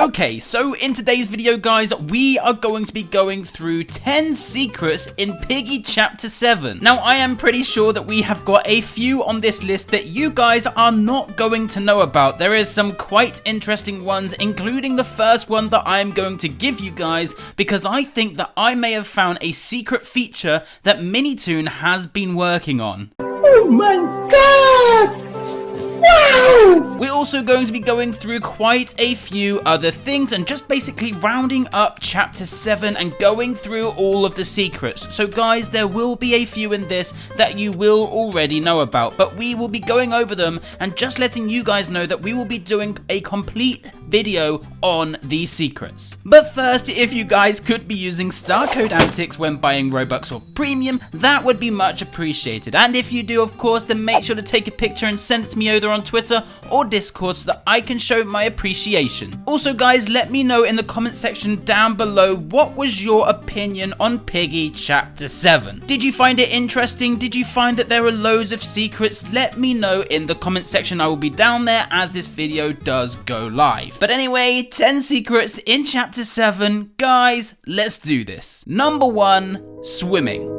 Okay, so in today's video, guys, we are going to be going through 10 secrets in Piggy Chapter 7. Now, I am pretty sure that we have got a few on this list that you guys are not going to know about. There is some quite interesting ones, including the first one that I'm going to give you guys, because I think that I may have found a secret feature that Minitoon has been working on. Oh my god! Wow! We're also going to be going through quite a few other things and just basically rounding up Chapter 7 and going through all of the secrets. So guys, there will be a few in this that you will already know about, but we will be going over them and just letting you guys know that we will be doing a complete video on these secrets. But first, if you guys could be using star code Antixx when buying Robux or Premium, that would be much appreciated. And if you do, of course, then make sure to take a picture and send it to me either on Twitter or Discord so that I can show my appreciation. Also guys, let me know in the comment section down below what was your opinion on Piggy Chapter 7. Did you find it interesting? Did you find that there are loads of secrets? Let me know in the comment section. I will be down there as this video does go live. But anyway, 10 secrets in Chapter 7. Guys, let's do this. Number 1, swimming.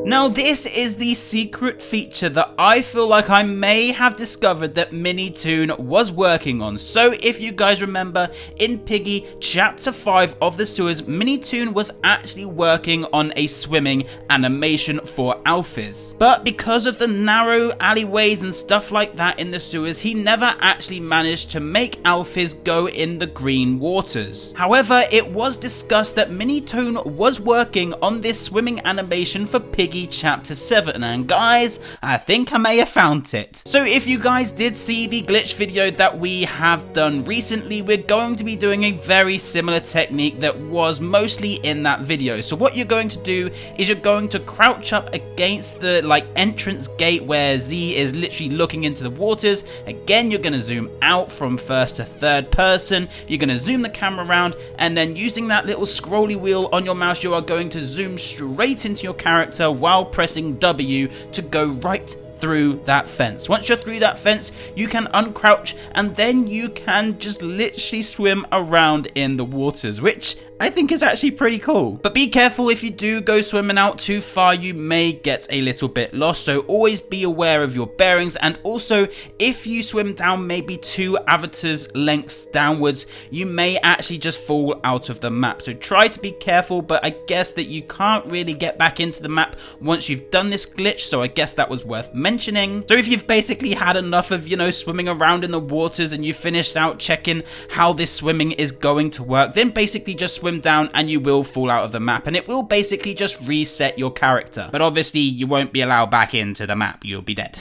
Now this is the secret feature that I feel like I may have discovered that Minitoon was working on. So if you guys remember, in Piggy Chapter 5 of the sewers, Minitoon was actually working on a swimming animation for Alphys. But because of the narrow alleyways and stuff like that in the sewers, he never actually managed to make Alphys go in the green waters. However, it was discussed that Minitoon was working on this swimming animation for Piggy Chapter 7, and guys, I think I may have found it. So if you guys did see the glitch video that we have done recently, we're going to be doing a very similar technique that was mostly in that video. So what you're going to do is you're going to crouch up against the entrance gate where Z is literally looking into the waters. Again, you're going to zoom out from first to third person. You're going to zoom the camera around, and then using that little scrolly wheel on your mouse, you are going to zoom straight into your character while pressing W to go right through that fence. Once you're through that fence, you can uncrouch and then you can just literally swim around in the waters, which I think is actually pretty cool. But be careful, if you do go swimming out too far, you may get a little bit lost, so always be aware of your bearings. And also, if you swim down maybe 2 avatars lengths downwards, you may actually just fall out of the map. So try to be careful, but I guess that you can't really get back into the map once you've done this glitch, so I guess that was worth mentioning. So if you've basically had enough of, swimming around in the waters and you finished out checking how this swimming is going to work, then basically just swim down and you will fall out of the map, and it will basically just reset your character. But obviously you won't be allowed back into the map, you'll be dead.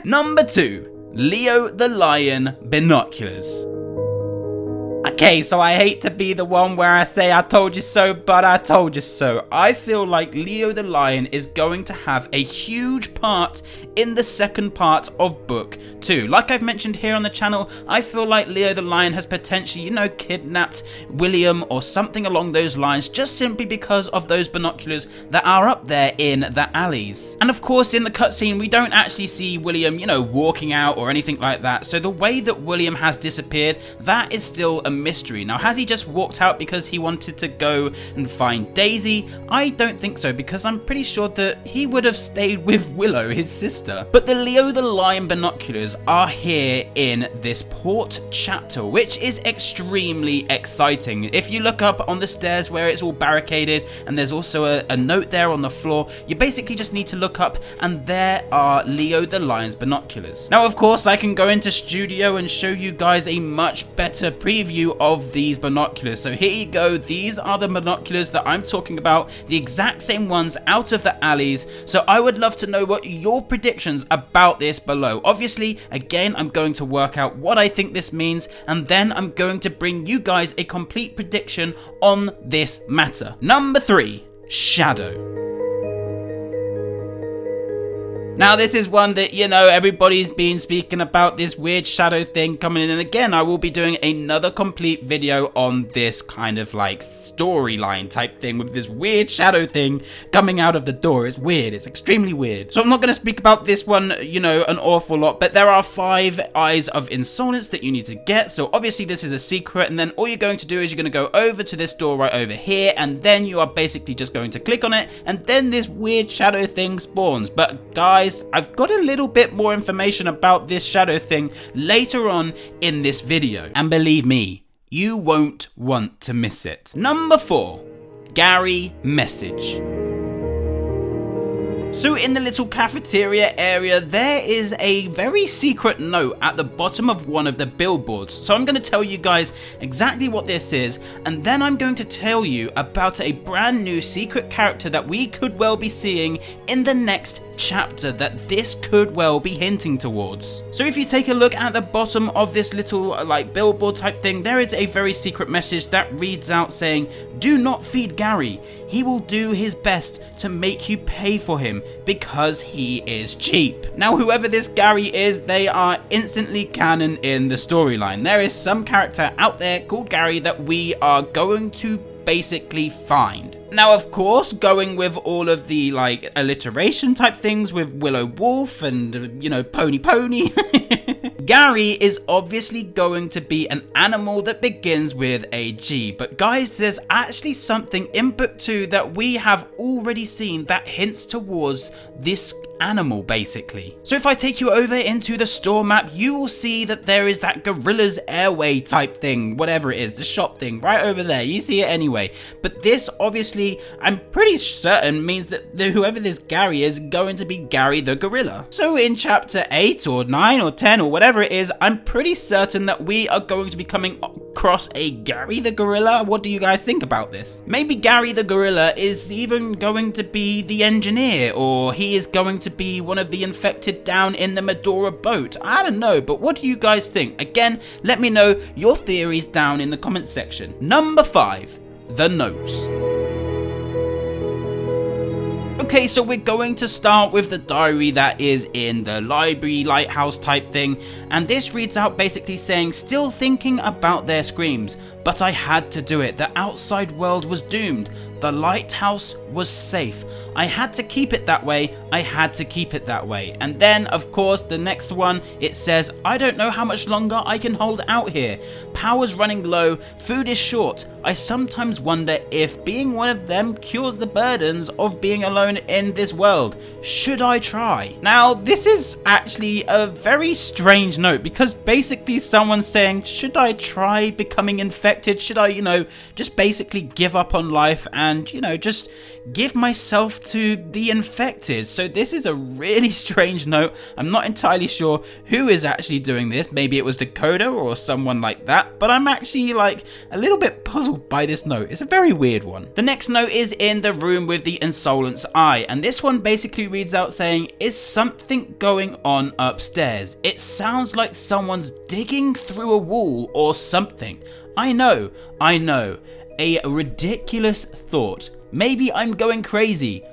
Number 2, Leo the Lion Binoculars. Okay, so I hate to be the one where I say I told you so, but I told you so. I feel like Leo the Lion is going to have a huge part in the second part of Book 2. Like I've mentioned here on the channel, I feel like Leo the Lion has potentially, kidnapped William or something along those lines, just simply because of those binoculars that are up there in the alleys. And of course, in the cutscene, we don't actually see William, walking out or anything like that. So the way that William has disappeared, that is still a mystery. Now, has he just walked out because he wanted to go and find Daisy? I don't think so, because I'm pretty sure that he would have stayed with Willow, his sister. But the Leo the Lion binoculars are here in this port chapter, which is extremely exciting. If you look up on the stairs where it's all barricaded, and there's also a note there on the floor, you basically just need to look up, and there are Leo the Lion's binoculars. Now, of course, I can go into studio and show you guys a much better preview of these binoculars. So here you go, these are the binoculars that I'm talking about, the exact same ones out of the alleys. So I would love to know what your predictions about this below. Obviously, again, I'm going to work out what I think this means, and then I'm going to bring you guys a complete prediction on this matter. Number 3, Shadow. Now this is one that, you know, everybody's been speaking about, this weird shadow thing coming in, and again I will be doing another complete video on this kind of like storyline type thing with this weird shadow thing coming out of the door. It's weird, it's extremely weird. So I'm not going to speak about this one, you know, an awful lot, but there are 5 eyes of insolence that you need to get. So obviously this is a secret, and then all you're going to do is you're going to go over to this door right over here, and then you are basically just going to click on it, and then this weird shadow thing spawns. But guys, I've got a little bit more information about this shadow thing later on in this video, and believe me, you won't want to miss it. Number 4, Gary message. So in the little cafeteria area, there is a very secret note at the bottom of one of the billboards. So I'm going to tell you guys exactly what this is, and then I'm going to tell you about a brand new secret character that we could well be seeing in the next chapter that this could well be hinting towards. So if you take a look at the bottom of this little like billboard type thing, there is a very secret message that reads out saying, "Do not feed Gary. He will do his best to make you pay for him because he is cheap." Now whoever this Gary is, they are instantly canon in the storyline. There is some character out there called Gary that we are going to basically find. Now of course, going with all of the like alliteration type things with Willow Wolf and, you know, Pony Pony, Gary is obviously going to be an animal that begins with a G. But guys, there's actually something in book 2 that we have already seen that hints towards this animal basically. So if I take you over into the store map, you will see that there is that Gorilla's Airway type thing, whatever it is, the shop thing right over there. You see it anyway. But this obviously, I'm pretty certain, means that whoever this Gary is going to be Gary the Gorilla. So in chapter 8 or 9 or 10 or whatever it is, I'm pretty certain that we are going to be coming across a Gary the Gorilla. What do you guys think about this? Maybe Gary the Gorilla is even going to be the engineer, or he is going to be one of the infected down in the Medora boat. I don't know, but what do you guys think? Again, let me know your theories down in the comment section. Number 5, the notes. Okay, so we're going to start with the diary that is in the library lighthouse type thing, and this reads out basically saying, "Still thinking about their screams, but I had to do it. The outside world was doomed. The lighthouse was safe. I had to keep it that way. I had to keep it that way." And then, of course, the next one, it says, "I don't know how much longer I can hold out here. Power's running low. Food is short. I sometimes wonder if being one of them cures the burdens of being alone in this world. Should I try?" Now, this is actually a very strange note, because basically someone's saying, should I try becoming infected? Should I, you know, just basically give up on life and, you know, just give myself to the infected? So this is a really strange note. I'm not entirely sure who is actually doing this. Maybe it was Dakota or someone like that, but I'm actually like a little bit puzzled by this note. It's a very weird one. The next note is in the room with the Solons Eye, and this one basically reads out saying, "Is something going on upstairs? It sounds like someone's digging through a wall or something. I know, a ridiculous thought. Maybe I'm going crazy.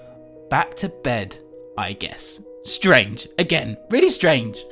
Back to bed, I guess." Strange. Again, really strange.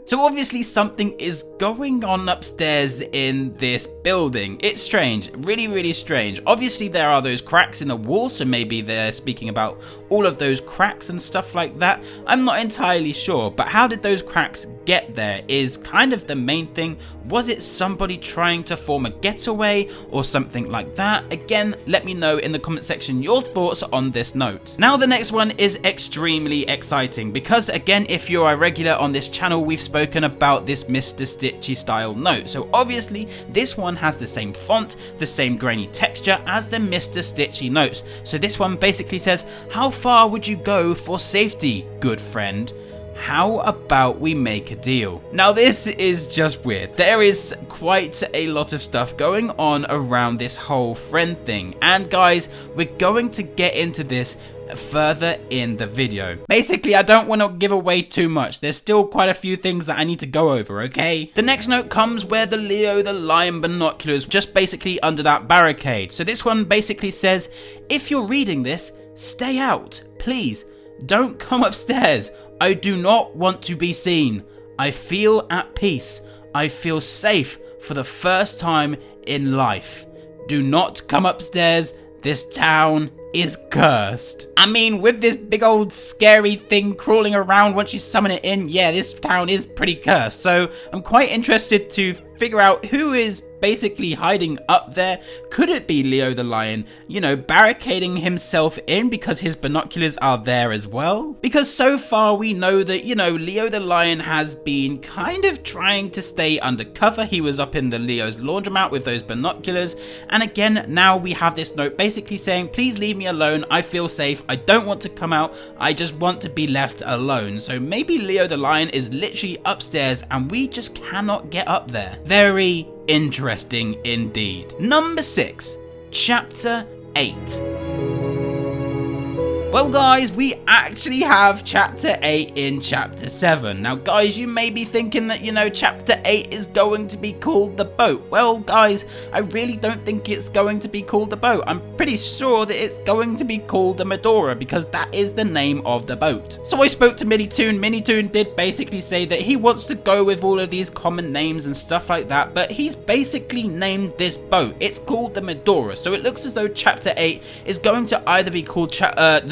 So obviously something is going on upstairs in this building. It's strange, really, really strange. Obviously there are those cracks in the wall, so maybe they're speaking about all of those cracks and stuff like that. I'm not entirely sure, but how did those cracks get there is kind of the main thing. Was it somebody trying to form a getaway or something like that? Again, let me know in the comment section your thoughts on this note. Now the next one is extremely exciting, because again, if you're a regular on this channel, we've spoken about this Mr. Stitchy style note. So obviously this one has the same font, the same grainy texture as the Mr. Stitchy notes. So this one basically says, "How far would you go for safety, good friend? How about we make a deal?" Now this is just weird. There is quite a lot of stuff going on around this whole friend thing, and guys, we're going to get into this further in the video. Basically, I don't want to give away too much. There's still quite a few things that I need to go over, okay? The next note comes where the Leo the Lion binoculars just basically under that barricade. So this one basically says, "If you're reading this, stay out, please. Don't come upstairs. I do not want to be seen. I feel at peace. I feel safe for the first time in life. Do not come upstairs. This town is cursed. I mean, with this big old scary thing crawling around once you summon it in, yeah, this town is pretty cursed. So I'm quite interested to figure out who is basically hiding up there. Could it be Leo the Lion, you know, barricading himself in because his binoculars are there as well? Because so far we know that, you know, Leo the Lion has been kind of trying to stay undercover. He was up in the Leo's laundromat with those binoculars. And again, now we have this note basically saying, please leave me alone. I feel safe. I don't want to come out. I just want to be left alone. So maybe Leo the Lion is literally upstairs and we just cannot get up there. Very interesting indeed. Number 6, Chapter 8. Well guys, we actually have Chapter 8 in Chapter 7. Now guys, you may be thinking that, you know, Chapter 8 is going to be called The Boat. Well guys, I really don't think it's going to be called The Boat. I'm pretty sure that it's going to be called the Medora because that is the name of the boat. So I spoke to Minitoon. Minitoon did basically say that he wants to go with all of these common names and stuff like that, but he's basically named this boat. It's called the Medora. So it looks as though Chapter 8 is going to either be called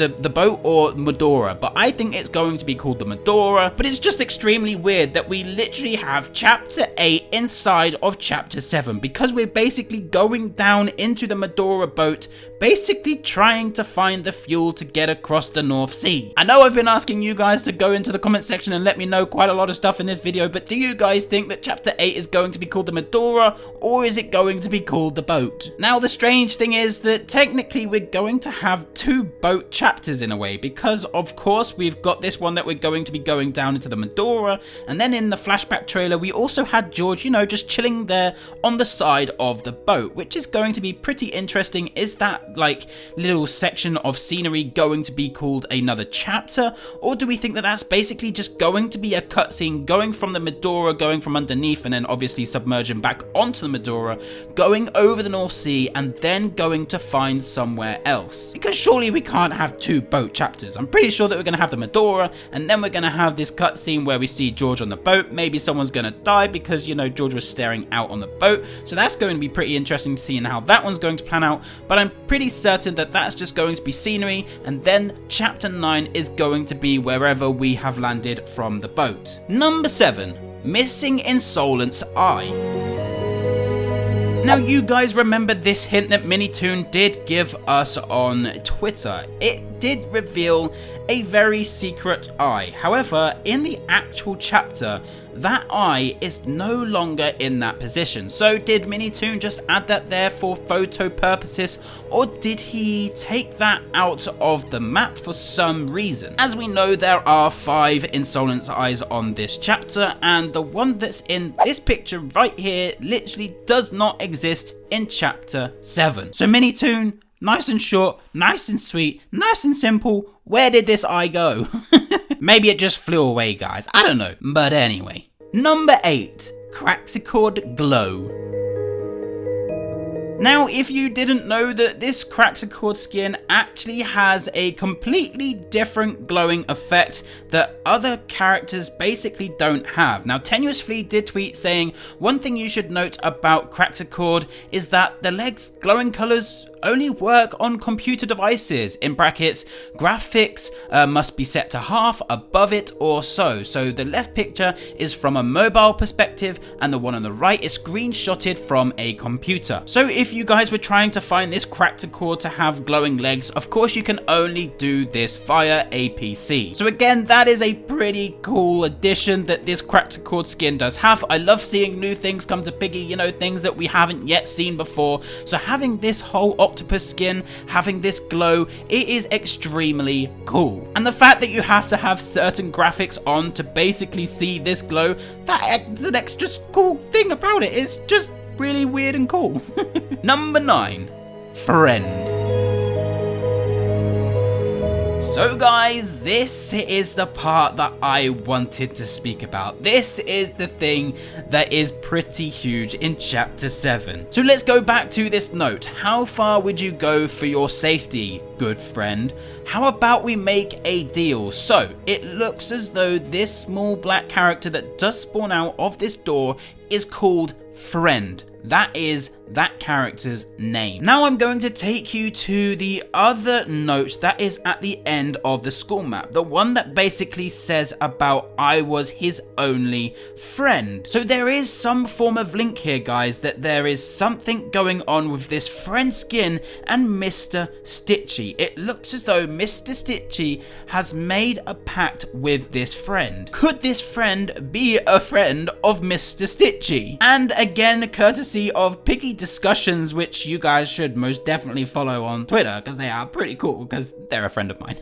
the boat or Medora, but I think it's going to be called the Medora. But it's just extremely weird that we literally have Chapter 8 inside of Chapter 7 because we're basically going down into the Medora boat, basically trying to find the fuel to get across the North Sea. I know I've been asking you guys to go into the comment section and let me know quite a lot of stuff in this video, but do you guys think that Chapter 8 is going to be called the Medora or is it going to be called the boat? Now the strange thing is that technically we're going to have 2 boat chapters in a way, because of course we've got this one that we're going to be going down into the Medora, and then in the flashback trailer we also had George, you know, just chilling there on the side of the boat, which is going to be pretty interesting. Is that like little section of scenery going to be called another chapter, or do we think that that's basically just going to be a cutscene going from the Medora, going from underneath and then obviously submerging back onto the Medora, going over the North Sea and then going to find somewhere else? Because surely we can't have 2 boat chapters. I'm pretty sure that we're going to have the Medora and then we're going to have this cutscene where we see George on the boat. Maybe someone's going to die because, you know, George was staring out on the boat, so that's going to be pretty interesting to see how that one's going to plan out. But I'm pretty certain that that's just going to be scenery, and then Chapter 9 is going to be wherever we have landed from the boat. Number 7, Missing in Solons Eye. Now you guys remember this hint that Minitoon did give us on Twitter. It did reveal a very secret eye. However, in the actual chapter, that eye is no longer in that position. So did Minitoon just add that there for photo purposes, or did he take that out of the map for some reason? As we know, there are 5 Solons Eyes on this chapter, and the one that's in this picture right here literally does not exist in Chapter 7. So Minitoon, nice and short, nice and sweet, nice and simple, where did this eye go? Maybe it just flew away, guys. I don't know. But anyway. Number 8. Craxicord Glow. Now, if you didn't know that this Craxicord skin actually has a completely different glowing effect that other characters basically don't have. Now, Tenuous Flea did tweet saying, one thing you should note about Craxicord is that the legs' glowing colours only work on computer devices, in brackets, graphics must be set to half, above it or so. So the left picture is from a mobile perspective and the one on the right is screenshotted from a computer. So if you guys were trying to find this Craxicord to have glowing legs, of course you can only do this via a PC. So again, that is a pretty cool addition that this Craxicord skin does have. I love seeing new things come to Piggy, you know, things that we haven't yet seen before. So having this whole octopus skin, having this glow, it is extremely cool. And the fact that you have to have certain graphics on to basically see this glow, that's an extra cool thing about it. It's just really weird and cool. Number 9, Friend. So guys, this is the part that I wanted to speak about. This is the thing that is pretty huge in chapter 7. So let's go back to this note. How far would you go for your safety, good friend? How about we make a deal? So it looks as though this small black character that does spawn out of this door is called Friend. That is that character's name. Now I'm going to take you to the other note that is at the end of the school map. The one that basically says about I was his only friend. So there is some form of link here, guys, that there is something going on with this friend skin and Mr. Stitchy. It looks as though Mr. Stitchy has made a pact with this friend. Could this friend be a friend of Mr. Stitchy? And again, courtesy of Piggy discussions, which you guys should most definitely follow on Twitter because they are pretty cool because they're a friend of mine.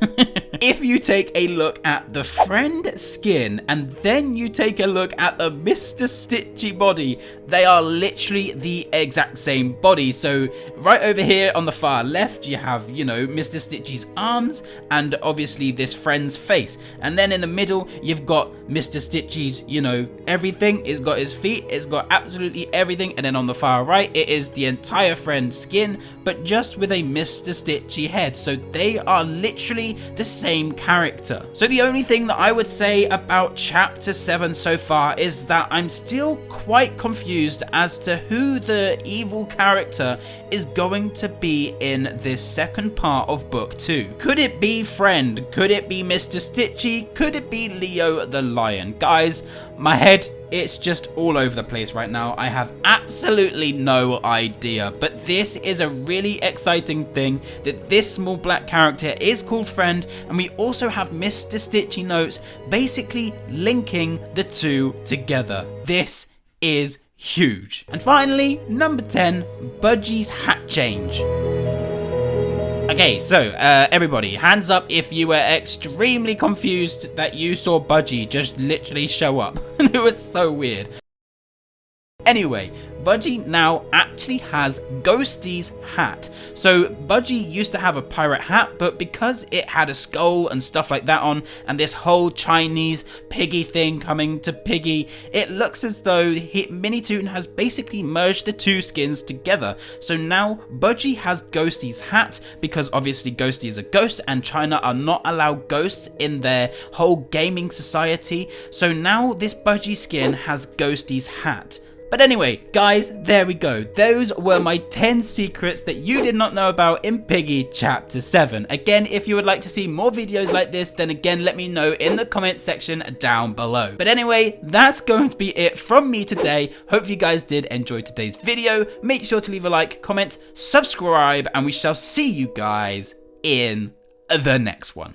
If you take a look at the friend skin and then you take a look at the Mr. Stitchy body, they are literally the exact same body. So right over here on the far left, you have, you know, Mr. Stitchy's arms and obviously this friend's face. And then in the middle, you've got Mr. Stitchy's, you know, everything. It's got his feet, it's got absolutely everything. And then on the far right, it is the entire friend skin, but just with a Mr. Stitchy head. So they are literally the same character. So the only thing that I would say about chapter 7 so far is that I'm still quite confused as to who the evil character is going to be in this second part of book 2. Could it be Friend? Could it be Mr. Stitchy? Could it be Leo the Lion? Guys, my head, it's just all over the place right now. I have absolutely no idea, but this is a really exciting thing that this small black character is called Friend, and we also have Mr. Stitchy notes basically linking the two together. This is huge. And finally, number 10, Budgie's hat change. Okay, so everybody, hands up if you were extremely confused that you saw Budgie just literally show up. It was so weird. Anyway, Budgie now actually has Ghosty's hat. So Budgie used to have a pirate hat, but because it had a skull and stuff like that on, and this whole Chinese Piggy thing coming to Piggy, it looks as though Minitoon has basically merged the two skins together. So now Budgie has Ghosty's hat, because obviously Ghosty is a ghost and China are not allowed ghosts in their whole gaming society. So now this Budgie skin has Ghosty's hat. But anyway, guys, there we go. Those were my 10 secrets that you did not know about in Piggy Chapter 7. Again, if you would like to see more videos like this, then again, let me know in the comment section down below. But anyway, that's going to be it from me today. Hope you guys did enjoy today's video. Make sure to leave a like, comment, subscribe, and we shall see you guys in the next one.